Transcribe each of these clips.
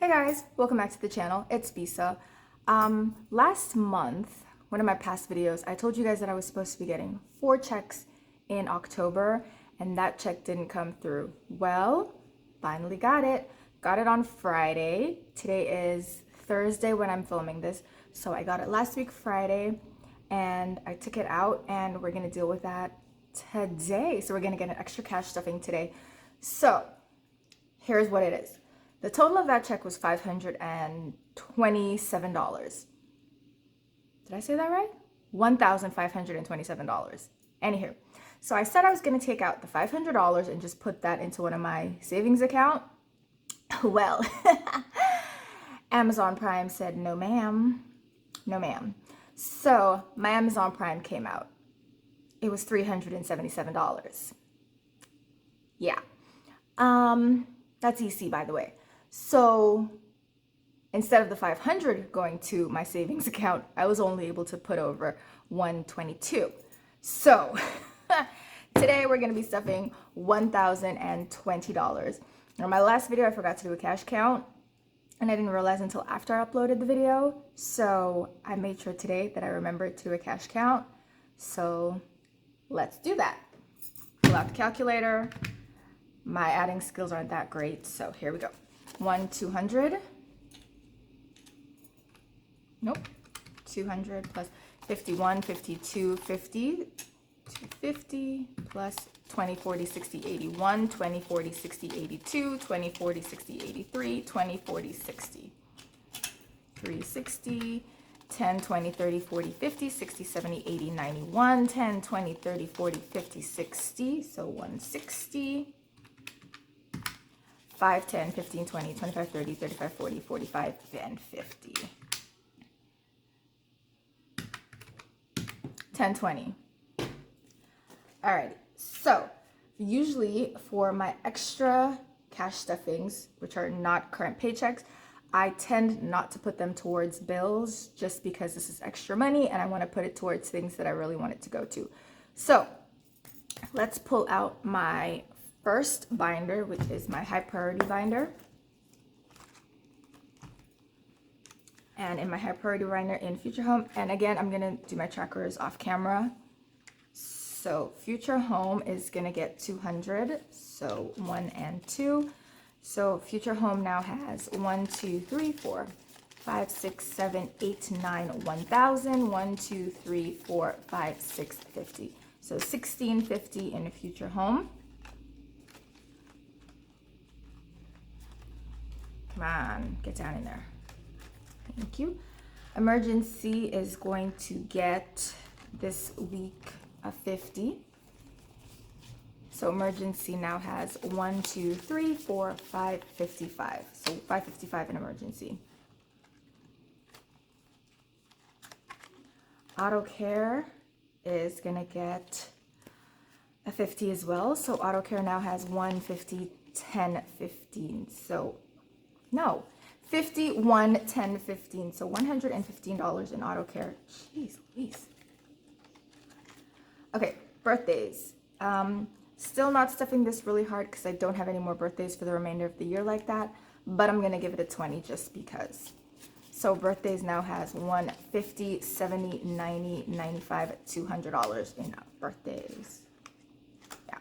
Hey guys, welcome back to the channel. It's Bisa. Last month, one of my past videos, I told you guys that I was supposed to be getting 4 checks in October, and that check didn't come through. Well, finally got it. Got it on Friday. Today is Thursday when I'm filming this, so I got it last week Friday, and I took it out, and we're gonna deal with that today. So we're gonna get an extra cash stuffing today. So here's what it is. The total of that check was $527. Did I say that right? $1,527. Anywho, so I said I was going to take out the $500 and just put that into one of my savings account. Well, Amazon Prime said, no ma'am, no ma'am. So my Amazon Prime came out. It was $377. Yeah. That's EC, by the way. So instead of the 500 going to my savings account, I was only able to put over 122. So today we're going to be stuffing $1,020. Now, my last video, I forgot to do a cash count, and I didn't realize until after I uploaded the video. So I made sure today that I remembered to do a cash count. So let's do that. Pull out the calculator. My adding skills aren't that great, so here we go. 200. Nope. 200 plus 51, 52, 50. 250 plus 20, 40, 60, 81, 20, 40, 60, 82, 20, 40, 60, 83, 20, 40, 60. 360, 10, 20, 30, 40, 50, 60, 70, 80, 91, 10, 20, 30, 40, 50, 60, so 160. 5, 10, 15, 20, 25, 30, 35, 40, 45, and 50. 10, 20. All right, so usually for my extra cash stuffings, which are not current paychecks, I tend not to put them towards bills just because this is extra money and I want to put it towards things that I really want it to go to. So let's pull out my first binder, which is my high priority binder. And in my high priority binder in Future Home, and again, I'm gonna do my trackers off camera. So Future Home is gonna get 200, so 1 and 2. So Future Home now has 1, 2, 3, 4, 5, 6, 7, 8, 9, 1,000, 1, 2, 3, 4, 5, 6, 50. So 1650 in Future Home. Come on, get down in there. Thank you. Emergency is going to get this week a 50. So emergency now has 1, 2, 3, 4, 5, 55. So 555 in emergency. Auto care is gonna get a 50 as well. So auto care now has 1, 50, 10, 15. So no, 51, 10, 15. So $115 in auto care. Jeez Louise. Okay, birthdays. Still not stuffing this really hard because I don't have any more birthdays for the remainder of the year like that, but I'm gonna give it a 20 just because. So birthdays now has 1, 50, 70, 90, 95, $200 in birthdays. Yeah.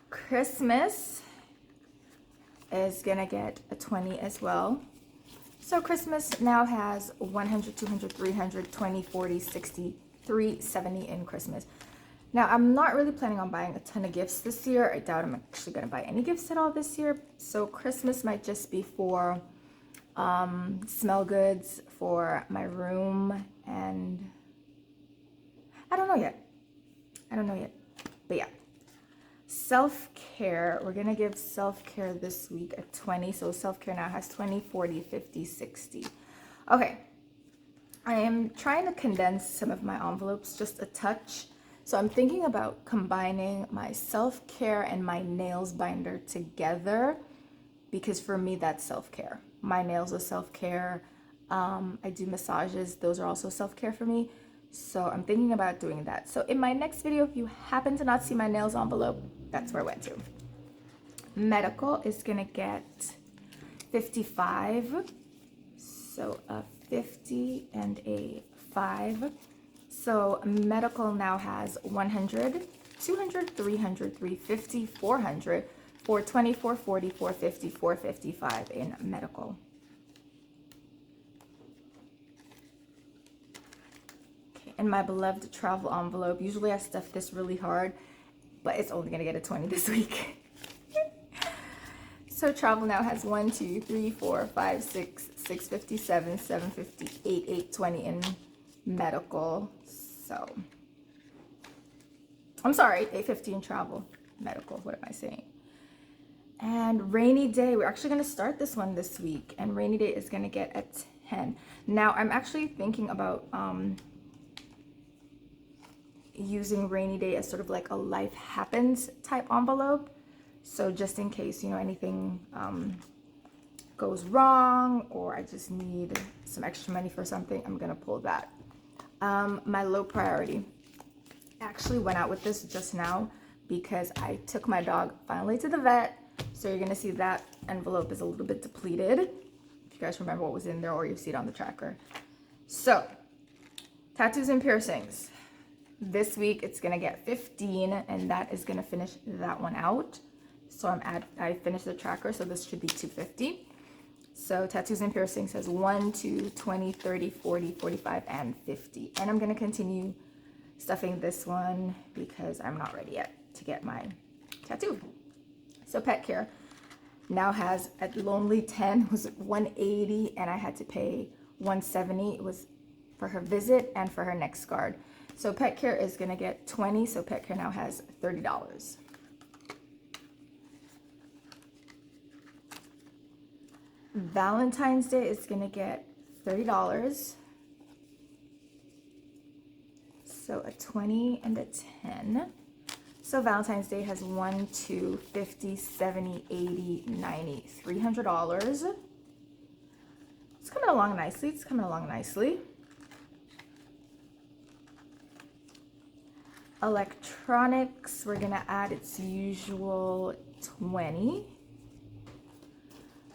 Christmas is gonna get a 20 as well. So Christmas now has 100, 200, 300, 20, 40, 60, 370 in Christmas. Now I'm not really planning on buying a ton of gifts this year. I doubt I'm actually gonna buy any gifts at all this year. So Christmas might just be for smell goods for my room, and I don't know yet. But yeah. Self-care, we're gonna give self-care this week a 20. So self-care now has 20, 40, 50, 60. Okay, I am trying to condense some of my envelopes just a touch. So I'm thinking about combining my self-care and my nails binder together, because for me that's self-care. My nails are self-care. I do massages, those are also self-care for me. So I'm thinking about doing that. So in my next video, if you happen to not see my nails envelope, that's where I went to. medical is gonna get 55. So a 50 and a 5. So medical now has 100, 200, 300, 350, 400, 420, 440, 450, 455 in medical. Okay, and my beloved travel envelope. Usually I stuff this really hard, but it's only gonna get a 20 this week. So travel now has 1, 2, 3, 4, 5, 6, 657, 758, 820 in medical. So I'm sorry, 850 in travel. Medical, what am I saying? And rainy day, we're actually gonna start this one this week, and rainy day is gonna get a 10. Now I'm actually thinking about using rainy day as sort of like a life happens type envelope. So just in case, you know, anything goes wrong, or I just need some extra money for something, I'm gonna pull that. My low priority. I actually went out with this just now because I took my dog finally to the vet. So you're gonna see that envelope is a little bit depleted. If you guys remember what was in there, or you see it on the tracker. So, tattoos and piercings. This week it's gonna get 15, and that is gonna finish that one out. So I finished the tracker, so this should be 250. So tattoos and piercings has 1, 2, 20, 30, 40, 45, and 50. And I'm gonna continue stuffing this one because I'm not ready yet to get my tattoo. So pet care now has, at Lonely 10 was 180, and I had to pay 170. It was for her visit and for her next guard. So pet care is gonna get 20, so pet care now has $30. Valentine's Day is gonna get $30. So a 20 and a 10. So Valentine's Day has 1, 2, 50, 70, 80, 90, $300. It's coming along nicely. It's coming along nicely. Electronics, we're gonna add its usual 20.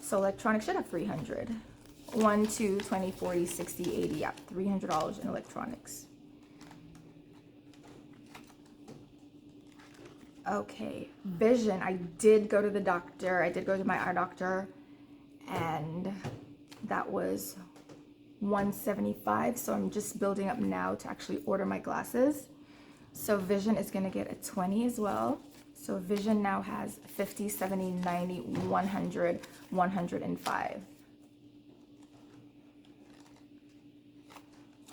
So electronics should have 300. 1, 2, 20, 40, 60, 80, yeah, $300 in electronics. Okay, vision. I did go to the doctor. I did go to my eye doctor, and that was 175. So I'm just building up now to actually order my glasses. So vision is gonna get a 20 as well. So vision now has 50, 70, 90, 100, 105.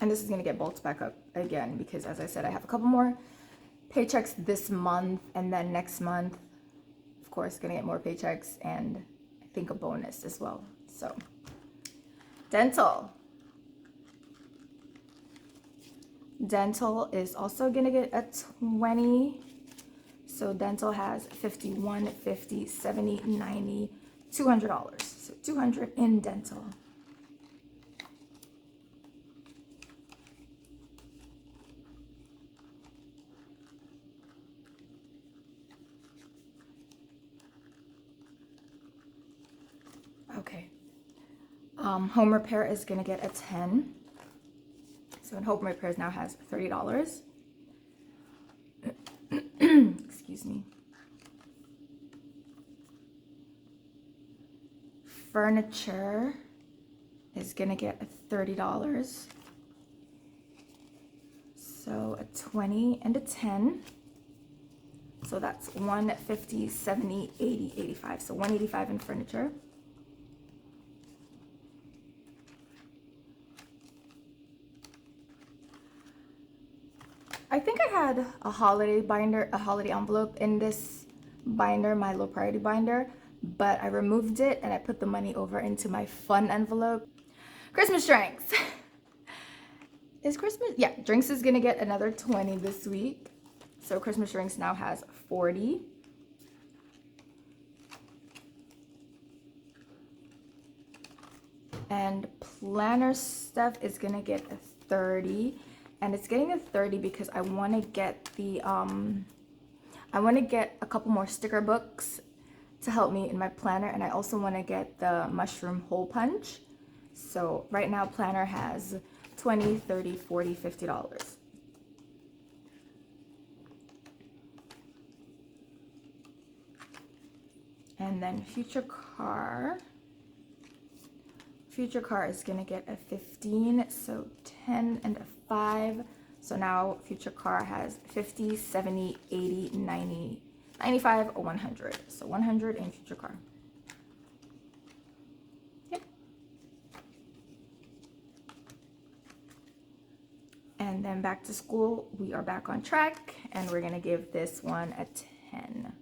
And this is gonna get bulked back up again because, as I said, I have a couple more paychecks this month, and then next month, of course, gonna get more paychecks, and I think a bonus as well. So dental is also gonna get a 20. So dental has 51, 50, 70, 90, $200. So 200 in dental. Okay. Home repair is gonna get a 10. So home repairs now has $30. Excuse me. Furniture is gonna get a $30. So a 20 and a 10. So that's 150, 70, 80, 85. So 185 in furniture. I think I had a holiday binder, a holiday envelope in this binder, my low priority binder, but I removed it and I put the money over into my fun envelope. Christmas drinks. Is Christmas? Yeah, drinks is gonna get another 20 this week. So Christmas drinks now has 40. And planner stuff is gonna get a 30. And it's getting a 30 because I want to get the I want to get a couple more sticker books to help me in my planner, and I also want to get the mushroom hole punch. So right now planner has $20, $30, $40, $50. And then Future Car is gonna get a 15, so 10 and a 5. So now Future Car has 50, 70, 80, 90, 95, or 100. So 100 in Future Car. Yep. And then back to school, we are back on track, and we're gonna give this one a 10.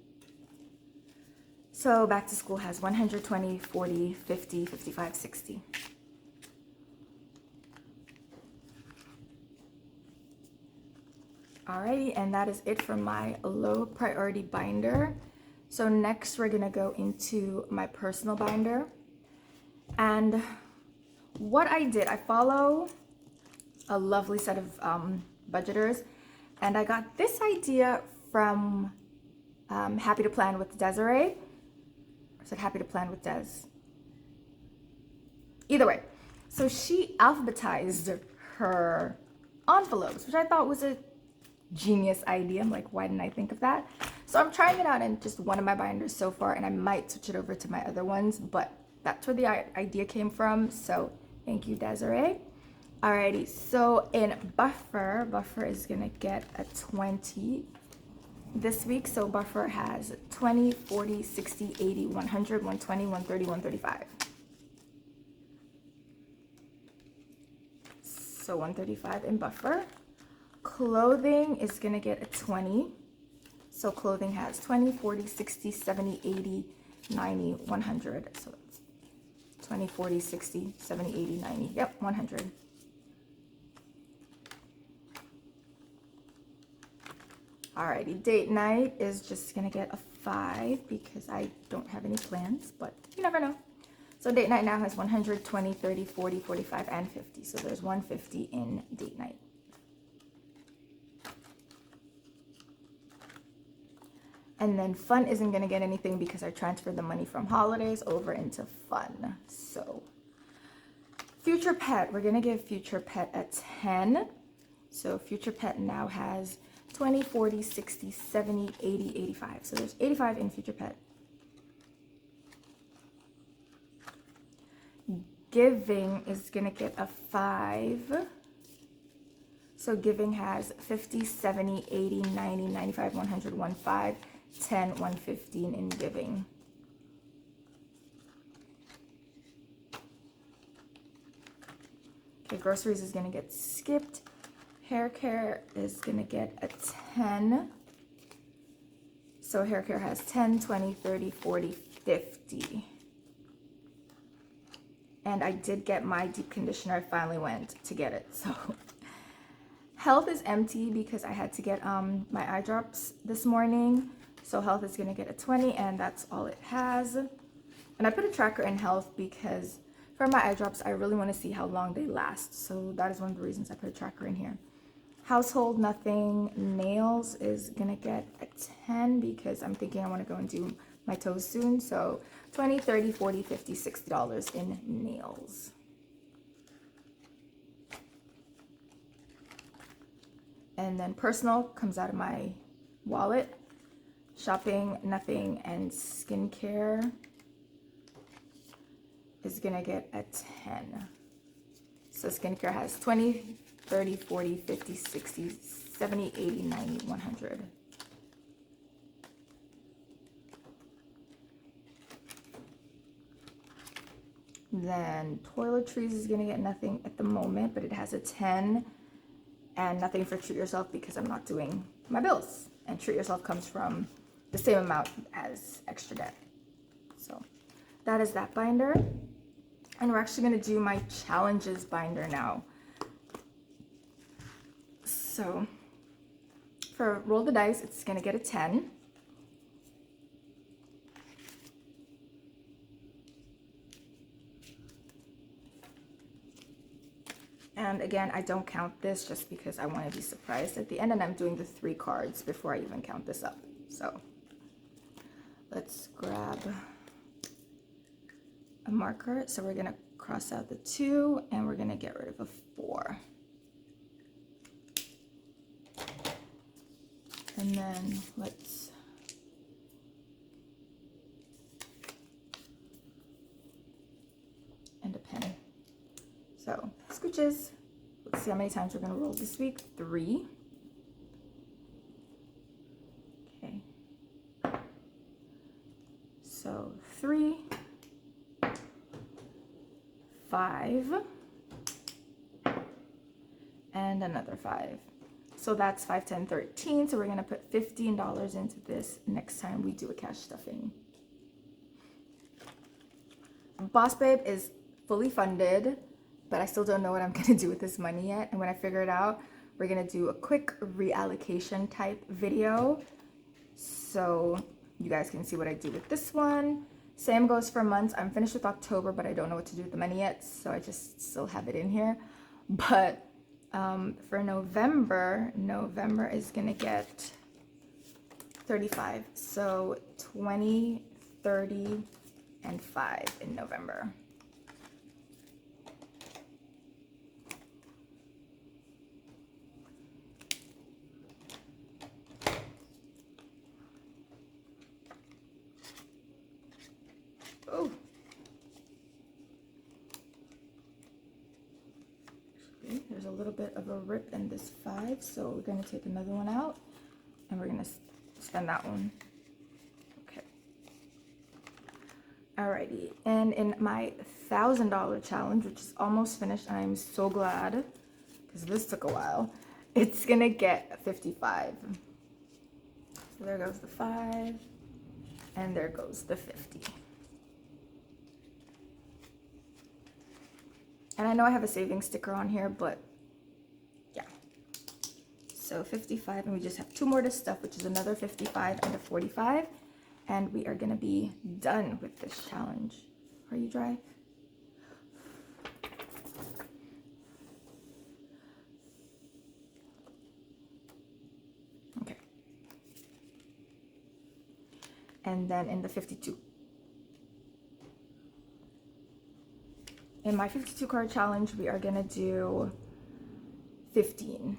So back to school has 120, 40, 50, 55, 60. Alrighty, and that is it for my low priority binder. So next we're gonna go into my personal binder. And what I did, I follow a lovely set of budgeters, and I got this idea from Happy to Plan with Desiree. Or is it Happy to Plan with Des? Either way, so she alphabetized her envelopes, which I thought was a genius idea. I'm like, why didn't I think of that? So I'm trying it out in just one of my binders so far, and I might switch it over to my other ones, but that's where the idea came from. So thank you, Desiree. Alrighty, so in Buffer is gonna get a 20 this week. So Buffer has 20, 40, 60, 80, 100, 120, 130, 135. So 135 in Buffer. Clothing is gonna get a 20. So clothing has 20, 40, 60, 70, 80, 90, 100. So 20, 40, 60, 70, 80, 90. Yep, 100. Alrighty, date night is just gonna get a 5 because I don't have any plans, but you never know. So date night now has 100, 20, 30, 40, 45, and 50. So there's 150 in date night. And then fun isn't gonna get anything because I transferred the money from holidays over into fun. So Future Pet, we're gonna give Future Pet a 10. So Future Pet now has 20, 40, 60, 70, 80, 85. So there's 85 in Future Pet. Giving is gonna get a 5. So Giving has 50, 70, 80, 90, 95, 100, 15, 10, 115 in Giving. Okay, groceries is gonna get skipped. Hair care is gonna get a 10. So hair care has 10, 20, 30, 40, 50. And I did get my deep conditioner. I finally went to get it. So health is empty because I had to get my eye drops this morning. So health is gonna get a 20, and that's all it has. And I put a tracker in health because for my eye drops, I really want to see how long they last. So that is one of the reasons I put a tracker in here. Household, nothing. Nails is gonna get a 10 because I'm thinking I want to go and do my toes soon. So 20, 30, 40, 50, $60 in nails. And then personal comes out of my wallet. Shopping, nothing, and skincare is gonna get a 10. So skincare has 20, 30, 40, 50, 60, 70, 80, 90, 100. Then toiletries is gonna get nothing at the moment, but it has a 10, and nothing for Treat Yourself because I'm not doing my bills. And Treat Yourself comes from the same amount as Extra Debt. So that is that binder. And we're actually gonna do my challenges binder now. So for Roll the Dice, it's gonna get a 10. And again, I don't count this just because I want to be surprised at the end, and I'm doing the 3 cards before I even count this up. So let's grab a marker. So we're gonna cross out the 2 and we're gonna get rid of a 4. And then let's and a pen. So scooches. Let's see how many times we're gonna roll this week. 3. Okay. So 3, 5, and another 5. So that's 5, 10, 13. So we're gonna put $15 into this next time we do a cash stuffing. Boss Babe is fully funded, but I still don't know what I'm gonna do with this money yet. And when I figure it out, we're gonna do a quick reallocation type video, so you guys can see what I do with this one. Same goes for months. I'm finished with October, but I don't know what to do with the money yet, so I just still have it in here. But for November is gonna get 35. So 20, 30, and 5 in November. Oh. Okay, there's a little bit of a rip in this 5, so we're gonna take another one out and we're gonna spend that one. Okay. Alrighty, and in my $1,000 challenge, which is almost finished, and I'm so glad because this took a while, it's gonna get 55. So there goes the 5, and there goes the 50. And I know I have a savings sticker on here, but yeah. So 55, and we just have 2 more to stuff, which is another 55 and a 45. And we are gonna be done with this challenge. Are you dry? Okay. And then in the 52. In my 52 card challenge, we are gonna do 15.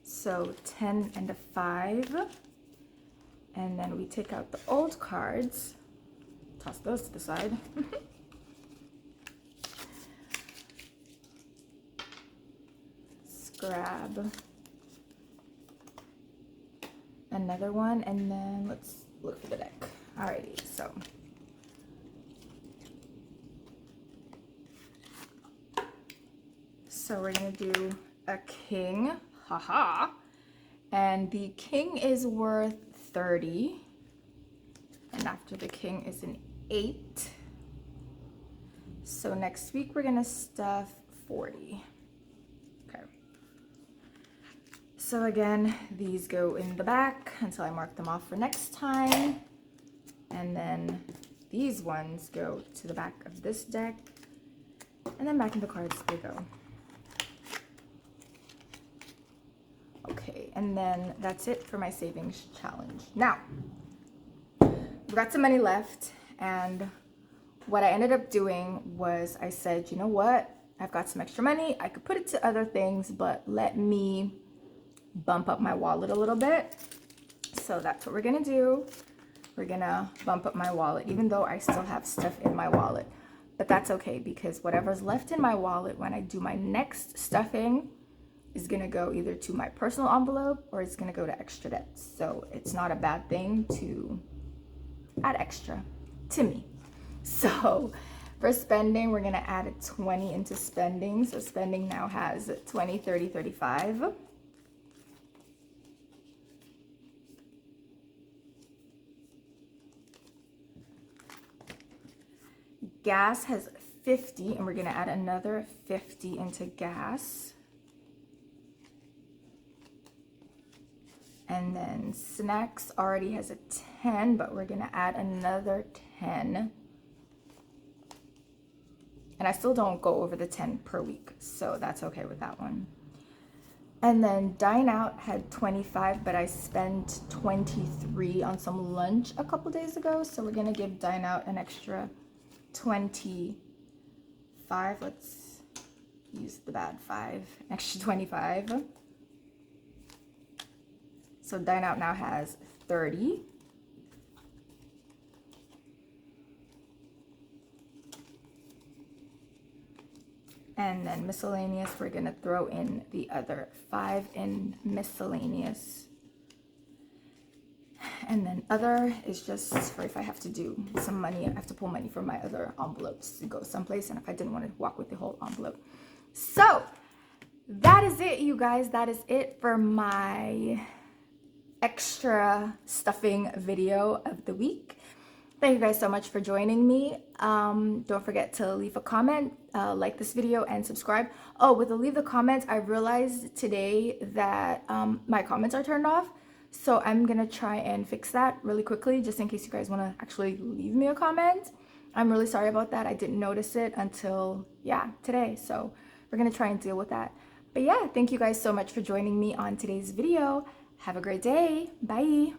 So 10 and a 5. And then we take out the old cards, toss those to the side. Let's grab another one, and then let's look for the deck. Alrighty, so we're gonna do a king, haha, and the king is worth 30, and after the king is an 8. So next week we're gonna stuff 40. So again, these go in the back until I mark them off for next time. And then these ones go to the back of this deck. And then back in the cards they go. Okay, and then that's it for my savings challenge. Now, we've got some money left, and what I ended up doing was I said, you know what? I've got some extra money. I could put it to other things, but let me bump up my wallet a little bit. So that's what we're gonna do. We're gonna bump up my wallet, even though I still have stuff in my wallet. But that's okay, because whatever's left in my wallet when I do my next stuffing is gonna go either to my personal envelope or it's gonna go to extra debts. So it's not a bad thing to add extra to me. So for spending, we're gonna add a 20 into spending. So spending now has 20, 30, 35. Gas has 50, and we're gonna add another 50 into gas. And then snacks already has a 10, but we're gonna add another 10. And I still don't go over the 10 per week, so that's okay with that one. And then Dine Out had 25, but I spent 23 on some lunch a couple days ago. So we're gonna give Dine Out an extra 25. Let's use the bad 5, extra 25. So Dine Out now has 30. And then miscellaneous, we're gonna throw in the other 5 in miscellaneous. And then other is just for if I have to do some money, I have to pull money from my other envelopes to go someplace, and if I didn't want to walk with the whole envelope. So that is it, you guys. That is it for my extra stuffing video of the week. Thank you guys so much for joining me. Don't forget to leave a comment, like this video, and subscribe. Oh, with the leave the comments, I realized today that my comments are turned off. So I'm gonna try and fix that really quickly, just in case you guys wanna actually leave me a comment. I'm really sorry about that. I didn't notice it until, yeah, today. So we're gonna try and deal with that. But yeah, thank you guys so much for joining me on today's video. Have a great day. Bye.